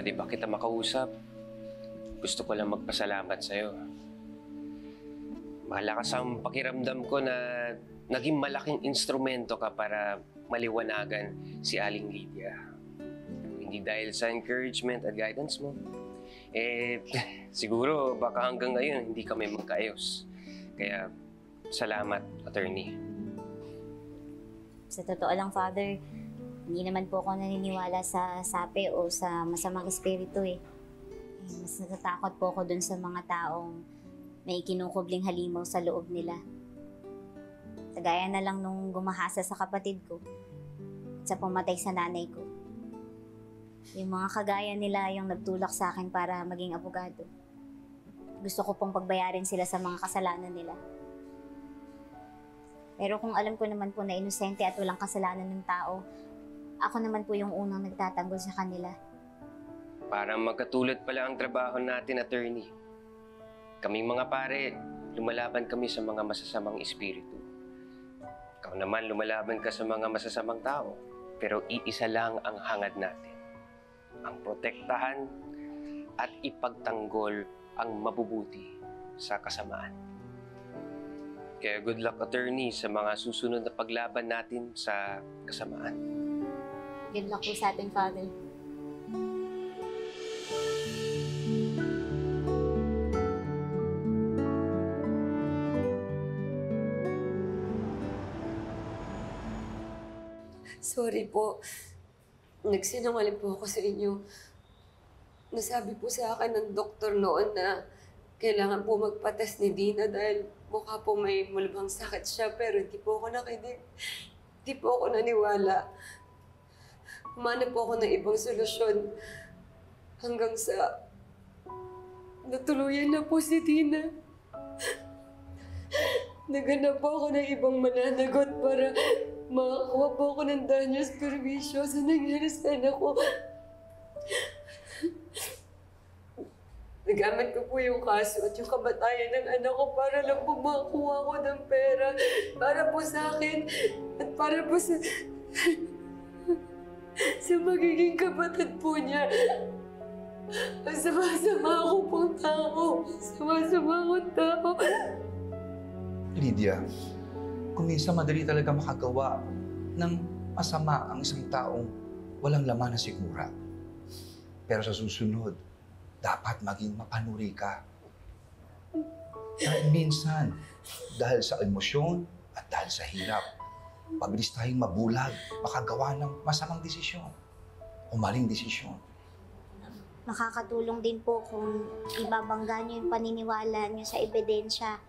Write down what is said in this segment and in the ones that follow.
pwede ba kita makausap? Gusto ko lang magpasalamat sa'yo. Malakas ang pakiramdam ko na naging malaking instrumento ka para maliwanagan si Aling Lydia. Hindi dahil sa encouragement at guidance mo. Siguro baka hanggang ngayon hindi kami magkaayos. Kaya salamat, attorney. Sa totoo lang, Father, hindi naman po ako naniniwala sa sape o sa masamang espiritu eh. Mas natatakot po ako dun sa mga taong may kinukubling halimaw sa loob nila. Kagaya na lang nung gumahasa sa kapatid ko at sa pumatay sa nanay ko. Yung mga kagaya nila yung nagtulak sa akin para maging abogado. Gusto ko pong pagbayarin sila sa mga kasalanan nila. Pero kung alam ko naman po na inosente at walang kasalanan ng tao, ako naman po yung unang nagtatanggol sa kanila. Parang magkatulad pala ang trabaho natin, attorney. Kaming mga pare, lumalaban kami sa mga masasamang espiritu. Ikaw naman, lumalaban ka sa mga masasamang tao. Pero iisa lang ang hangad natin. Ang protektahan at ipagtanggol ang mabubuti sa kasamaan. Kaya good luck, attorney, sa mga susunod na paglaban natin sa kasamaan. Good luck po sa atin, Father. Sorry po. Nagsinungaling po ako sa inyo. Nasabi po sa akin ng doktor noon na kailangan po magpa-test ni Dina dahil mukha po may malubhang sakit siya, pero hindi po ako nakinig. Hindi po ako naniwala. Humanap po ako ng ibang solusyon hanggang sa natuluyan na po si Dina. Naghanap po ako ng ibang mananagot para makakuha po ako ng danyos perwisyo sa nangyari sa anak ko. Nagamit ko po yung kaso at yung kamatayan ng anak ko para lang po makakuha ko ng pera para po sa akin at para po sa magiging kapatid po niya. Masama-sama ako pong tao. Masama-sama akong tao. Lydia, kung minsan madali talaga makagawa ng masama ang isang taong walang laman na sigura. Pero sa susunod, dapat maging mapanuri ka. Dahil minsan, dahil sa emosyon at dahil sa hirap, mabilis tayong mabulag, makagawa ng masamang desisyon o maling desisyon. Makakatulong din po kung ibabangga niyo yung paniniwala niyo sa ebidensya.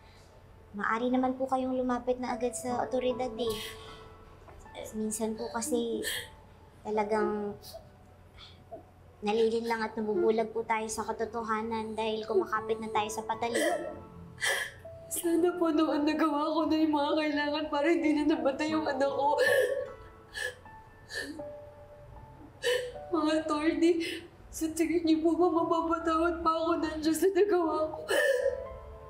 Maari naman po kayong lumapit na agad sa otoridad eh. Minsan po kasi talagang nalilin lang at nabubulag po tayo sa katotohanan dahil kumakapit na tayo sa patali. Sana po noon nagawa ko na yung mga kailangan para hindi na namatay yung anak ko. Mga attorney, sa tingin niyo po ba mapapatawad pa ako ng Diyos na nagawa ko?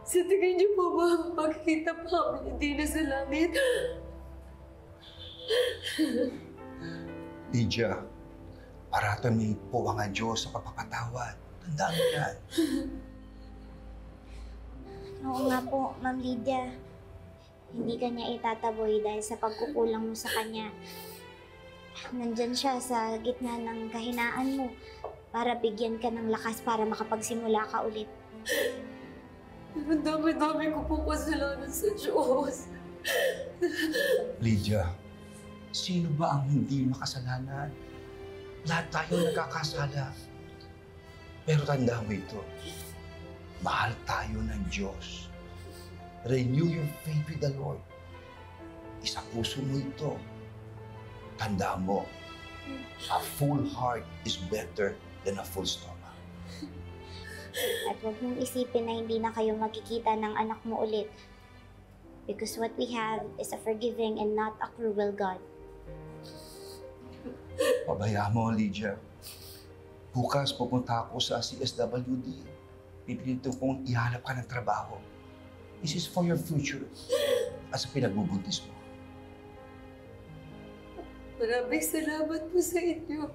Sa tingin niyo po ba makikita pa kami hindi na sa langit? Lydia, paratan po ang Diyos sa pagpapatawad. Tandaan mo yan. Oo nga po, Ma'am Lydia. Hindi ka niya itataboy dahil sa pagkukulang mo sa kanya. Nandyan siya sa gitna ng kahinaan mo para bigyan ka ng lakas para makapagsimula ka ulit. Pero dami-dami ko pong kasalanan sa Diyos. Lydia, sino ba ang hindi makasalanan? Lahat tayo nagkakasala. Pero tandaan mo ito, mahal tayo ng Diyos. Renew your faith with the Lord. Isa puso mo ito. Tandaan mo, a full heart is better than a full stomach. At huwag mong isipin na hindi na kayo magkikita ng anak mo ulit. Because what we have is a forgiving and not a cruel God. Pabayaan mo, Lydia. Bukas pupunta ako sa CSWD. Pipilito kong ihanap ka ng trabaho. This is for your future. At sa pinagbubuntis mo. Maraming salamat po sa inyo.